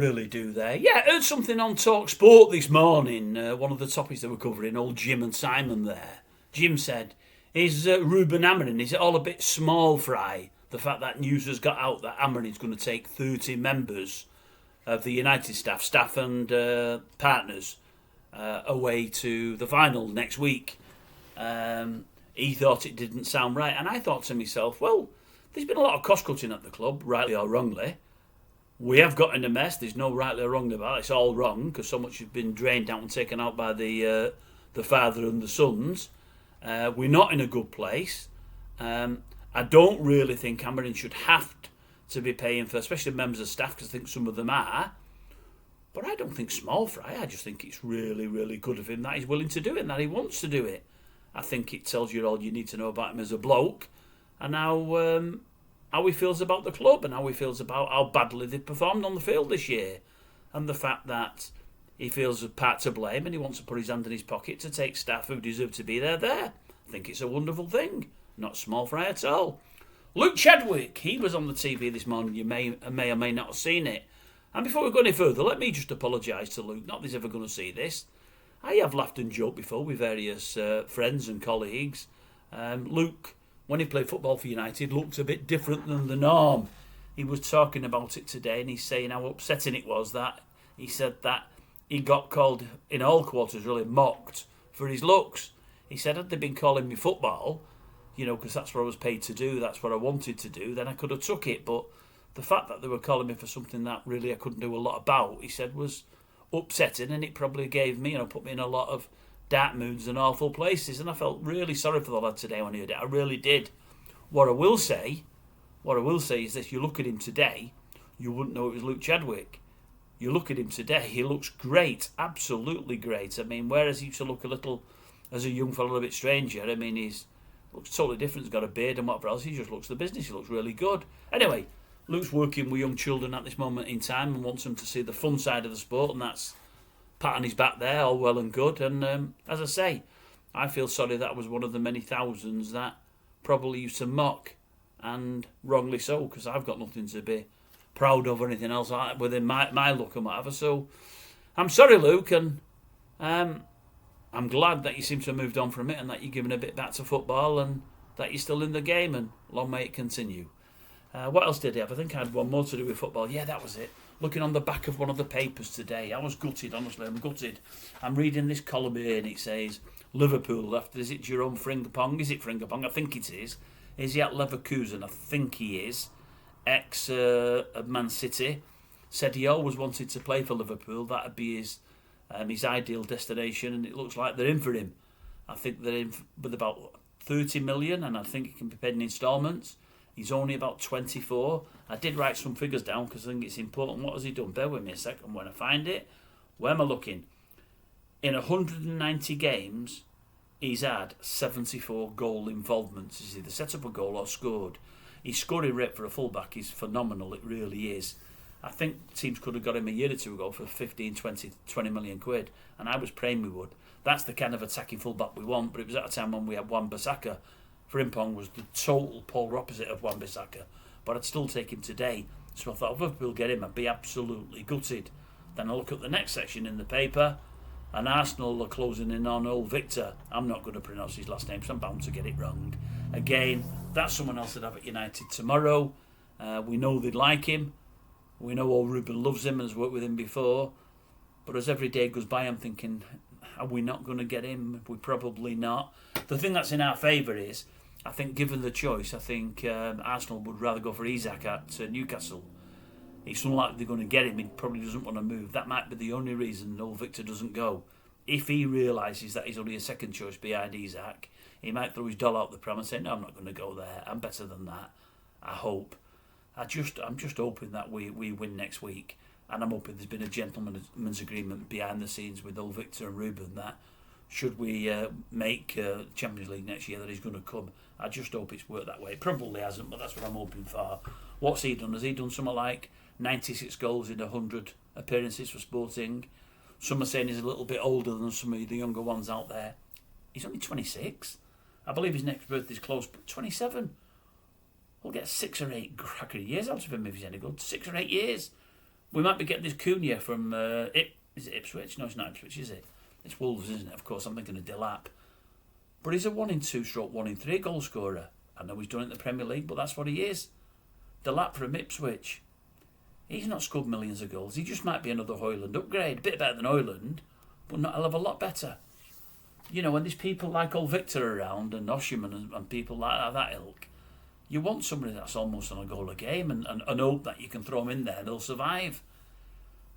Really do they? Yeah, I heard something on Talk Sport this morning. One of the topics they were covering, old Jim and Simon there. Jim said, is Ruben Amorim, is it all a bit small fry? The fact that news has got out that Amorim's going to take 30 members of the United staff and partners away to the final next week. He thought it didn't sound right. And I thought to myself, well, there's been a lot of cost cutting at the club, rightly or wrongly. We have got in a mess. There's no rightly or wrongly about it. It's all wrong because so much has been drained out and taken out by the father and the sons. We're not in a good place. I don't really think Amorim should have to be paying for, especially members of staff, because I think some of them are. But I don't think small fry. I just think it's really, really good of him that he's willing to do it and that he wants to do it. I think it tells you all you need to know about him as a bloke and how he feels about the club and how he feels about how badly they performed on the field this year. And the fact that he feels a part to blame and he wants to put his hand in his pocket to take staff who deserve to be there. I think it's a wonderful thing. Not small fry at all. Luke Chadwick, he was on the TV this morning. You may or may not have seen it. And before we go any further, let me just apologise to Luke. Not that he's ever going to see this. I have laughed and joked before with various friends and colleagues. Luke, when he played football for United, looked a bit different than the norm. He was talking about it today and he's saying how upsetting it was that he said that he got called, in all quarters really, mocked for his looks. He said, had they been calling me football, because that's what I was paid to do, that's what I wanted to do, then I could have took it. But the fact that they were calling me for something that really I couldn't do a lot about, he said, was upsetting, and it probably gave me, put me in a lot of dark moods and awful places. And I felt really sorry for the lad today when he heard it. I really did. What I will say is this: you look at him today, you wouldn't know it was Luke Chadwick. You look at him today, he looks great, absolutely great. I mean, whereas he used to look a little, as a young fellow, a bit stranger, he's looks totally different. He's got a beard and whatever else. He just looks the business. He looks really good. Anyway, Luke's working with young children at this moment in time and wants them to see the fun side of the sport, and that's pat on his back there, all well and good. And as I say, I feel sorry that was one of the many thousands that probably used to mock, and wrongly so, because I've got nothing to be proud of or anything else like that within my look and whatever. So I'm sorry, Luke, and I'm glad that you seem to have moved on from it and that you're giving a bit back to football and that you're still in the game, and long may it continue. What else did he have? I think I had one more to do with football. Yeah, that was it. Looking on the back of one of the papers today, I was gutted, honestly, I'm gutted. I'm reading this column here and it says, Liverpool after, is it Jerome Frimpong? Is it Frimpong? I think it is. Is he at Leverkusen? I think he is. Of Man City. Said he always wanted to play for Liverpool. That would be his ideal destination, and it looks like they're in for him. I think they're in with about 30 million, and I think it can be paid in instalments. He's only about 24. I did write some figures down because I think it's important. What has he done? Bear with me a second when I find it. Where am I looking? In 190 games, he's had 74 goal involvements. He's either set up a goal or scored. His scoring rate for a fullback is phenomenal. It really is. I think teams could have got him a year or two ago for 15, 20 million quid, and I was praying we would. That's the kind of attacking fullback we want, but it was at a time when we had Wan-Bissaka. Frimpong was the total polar opposite of Wan-Bissaka, but I'd still take him today. So I thought, if Liverpool get him, I'd be absolutely gutted. Then I look at the next section in the paper, and Arsenal are closing in on old Victor. I'm not going to pronounce his last name, so I'm bound to get it wrong. Again, that's someone else that have at United tomorrow. We know they'd like him. We know old Ruben loves him and has worked with him before. But as every day goes by, I'm thinking, are we not going to get him? We're probably not. The thing that's in our favour is, I think given the choice, I think Arsenal would rather go for Isak at Newcastle. It's unlikely they're going to get him. He probably doesn't want to move. That might be the only reason old Victor doesn't go. If he realises that he's only a second choice behind Isak, he might throw his doll out the pram and say, no, I'm not going to go there. I'm better than that. I hope. I'm just hoping that we win next week, and I'm hoping there's been a gentleman's agreement behind the scenes with old Victor and Ruben that should we make Champions League next year, that he's going to come. I just hope it's worked that way. It probably hasn't, but that's what I'm hoping for. What's he done? Has he done something like 96 goals in 100 appearances for Sporting? Some are saying he's a little bit older than some of the younger ones out there. He's only 26. I believe his next birthday's close, but 27. We'll get 6 or 8 cracker years out of him if he's any good. 6 or 8 years. We might be getting this Cunha from is it Ipswich? No, it's not Ipswich, is it? It's Wolves, isn't it? Of course, I'm thinking of Delap. But he's a 1 in 2 stroke 1 in 3 goal scorer. I know he's done it in the Premier League, but that's what he is. Delap from Ipswich. He's not scored millions of goals. He just might be another Hoyland upgrade. A bit better than Hoyland, but not a hell of a lot better. You know, when there's people like old Victor around and Osherman and people like that ilk, you want somebody that's almost on a goal a game and hope that you can throw them in there and they'll survive.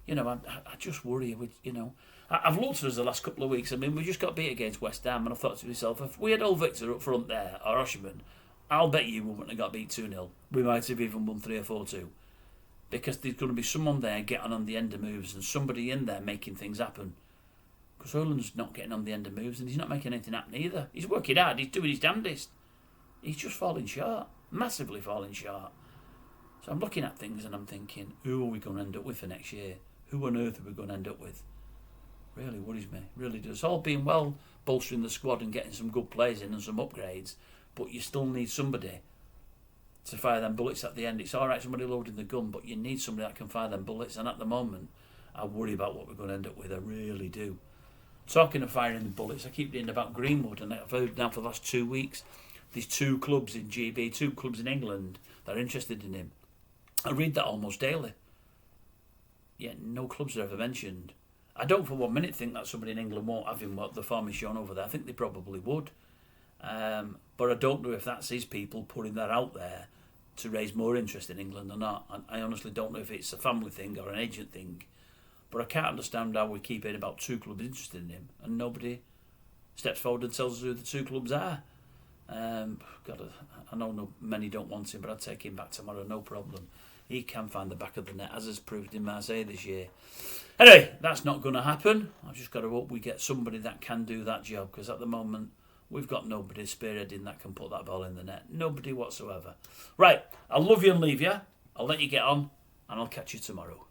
You know, I just worry with, you know. I've looked at us the last couple of weeks. I mean, we just got beat against West Ham, and I thought to myself, if we had old Victor up front there, or Osherman, I'll bet you we wouldn't have got beat 2-0. We might have even won 3 or 4-2. Because there's going to be someone there getting on the end of moves and somebody in there making things happen. Because Hoyland's not getting on the end of moves and he's not making anything happen either. He's working hard, he's doing his damnedest. He's just falling short, massively falling short. So I'm looking at things and I'm thinking, who are we going to end up with for next year? Who on earth are we going to end up with? Really worries me, really does. It's all being well bolstering the squad and getting some good players in and some upgrades, but you still need somebody to fire them bullets at the end. It's alright somebody loading the gun, but you need somebody that can fire them bullets, and at the moment I worry about what we're going to end up with. I really do. Talking of firing the bullets, I keep reading about Greenwood, and I've heard now for the last 2 weeks there's 2 clubs in GB, 2 clubs in England that are interested in him. I read that almost daily. Yeah, no clubs are ever mentioned. I don't for 1 minute think that somebody in England won't have him, what the form is shown over there. I think they probably would. But I don't know if that's his people putting that out there to raise more interest in England or not. I honestly don't know if it's a family thing or an agent thing. But I can't understand how we keep hearing about 2 clubs interested in him and nobody steps forward and tells us who the 2 clubs are. God, I know many don't want him, but I'd take him back tomorrow, no problem. He can find the back of the net, as has proved in Marseille this year. Anyway, that's not going to happen. I've just got to hope we get somebody that can do that job, because at the moment we've got nobody spearheading that can put that ball in the net. Nobody whatsoever. Right, I'll love you and leave you. I'll let you get on, and I'll catch you tomorrow.